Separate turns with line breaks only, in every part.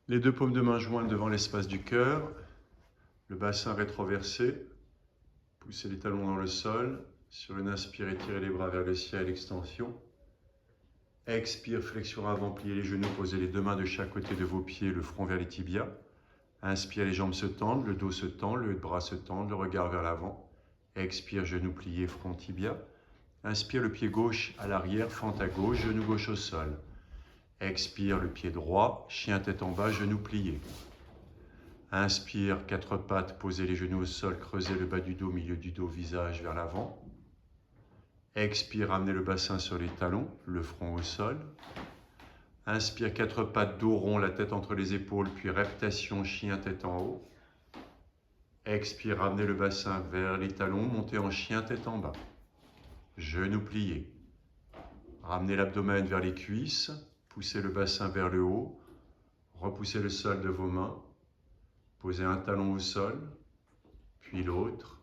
Les deux paumes de main jointes devant l'espace du cœur, le bassin rétroversé, poussez les talons dans le sol. Sur une inspire, étirez les bras vers le ciel, extension. Expire, flexion avant, pliez les genoux, posez les deux mains de chaque côté de vos pieds, le front vers les tibias. Inspire, les jambes se tendent, le dos se tend, le bras se tend, le regard vers l'avant. Expire, genoux pliés, front tibia. Inspire, le pied gauche à l'arrière, fente à gauche, genou gauche au sol. Expire, le pied droit, chien tête en bas, genoux pliés. Inspire, quatre pattes, posez les genoux au sol, creusez le bas du dos, milieu du dos, visage vers l'avant. Expire, ramenez le bassin sur les talons, le front au sol. Inspire, quatre pattes, dos rond, la tête entre les épaules, puis reptation, chien tête en haut. Expire, ramenez le bassin vers les talons, montez en chien tête en bas. Genoux pliés. Ramenez l'abdomen vers les cuisses, poussez le bassin vers le haut, repoussez le sol de vos mains, posez un talon au sol, puis l'autre.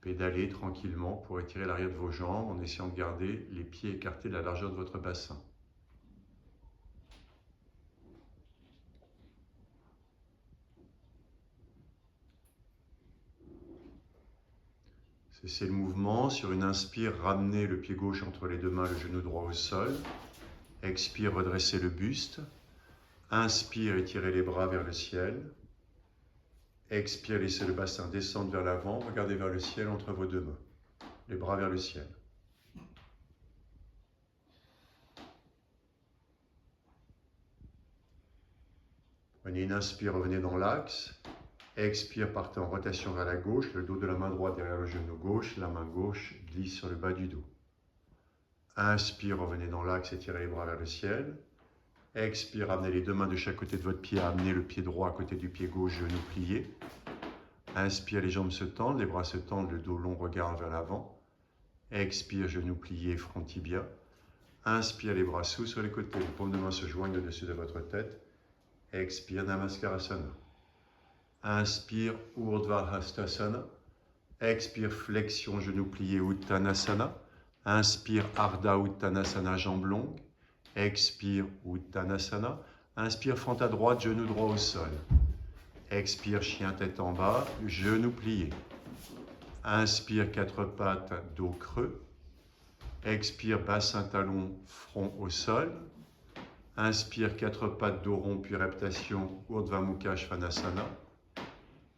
Pédalez tranquillement pour étirer l'arrière de vos jambes en essayant de garder les pieds écartés de la largeur de votre bassin. Cessez le mouvement. Sur une inspire, ramenez le pied gauche entre les deux mains, le genou droit au sol. Expire, redressez le buste. Inspire, étirez les bras vers le ciel. Expire, laissez le bassin descendre vers l'avant. Regardez vers le ciel entre vos deux mains. Les bras vers le ciel. Prenez une inspire, revenez dans l'axe. Expire, partez en rotation vers la gauche, le dos de la main droite derrière le genou gauche, la main gauche glisse sur le bas du dos. Inspire, revenez dans l'axe, étirez les bras vers le ciel. Expire, amenez les deux mains de chaque côté de votre pied, amenez le pied droit à côté du pied gauche, genou plié. Inspire, les jambes se tendent, les bras se tendent, le dos long, regard vers l'avant. Expire, genoux pliés, front tibia. Inspire, les bras sous sur les côtés, les paumes de main se joignent au-dessus de votre tête. Expire, Namaskarasana. Inspire, Urdhva Hastasana. Expire, flexion, genoux pliés, Uttanasana. Inspire, Ardha Uttanasana, jambes longues. Expire, Uttanasana. Inspire, fente à droite, genou droit au sol. Expire, chien tête en bas, genoux pliés. Inspire, quatre pattes, dos creux. Expire, bassin talon, front au sol. Inspire, quatre pattes, dos rond, puis reptation, Urdhva Mukha Svanasana.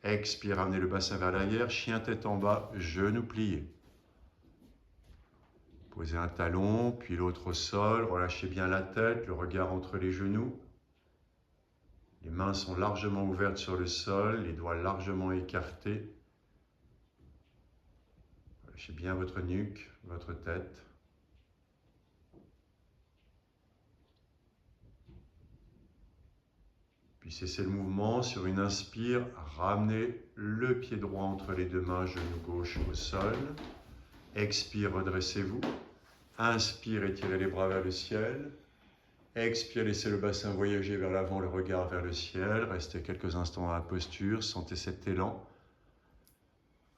Expire, amenez le bassin vers l'arrière, chien tête en bas, genoux pliés. Posez un talon, puis l'autre au sol, relâchez bien la tête, le regard entre les genoux. Les mains sont largement ouvertes sur le sol, les doigts largement écartés. Relâchez bien votre nuque, votre tête. Puis cessez le mouvement. Sur une inspire, ramenez le pied droit entre les deux mains, genou gauche au sol. Expire, redressez-vous. Inspire, étirez les bras vers le ciel. Expire, laissez le bassin voyager vers l'avant, le regard vers le ciel. Restez quelques instants dans la posture, sentez cet élan.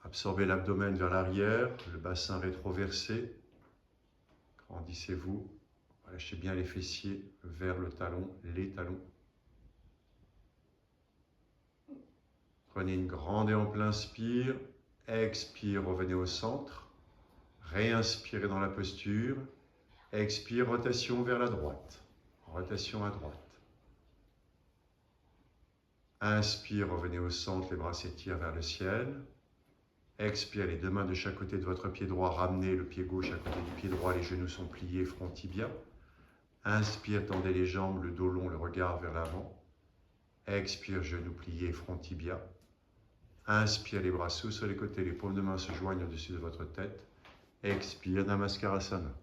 Absorbez l'abdomen vers l'arrière, le bassin rétroversé. Grandissez-vous. Relâchez bien les fessiers vers le talon, les talons. Prenez une grande et ample inspire. Expire, revenez au centre. Réinspirez dans la posture. Expire, rotation vers la droite. Rotation à droite. Inspire, revenez au centre, les bras s'étirent vers le ciel. Expire, les deux mains de chaque côté de votre pied droit, ramenez le pied gauche à côté du pied droit, les genoux sont pliés, front tibia. Inspire, tendez les jambes, le dos long, le regard vers l'avant. Expire, genoux pliés, front tibia. Inspire, les bras sous sur les côtés, les paumes de main se joignent au-dessus de votre tête. Expire, Namaskarasana.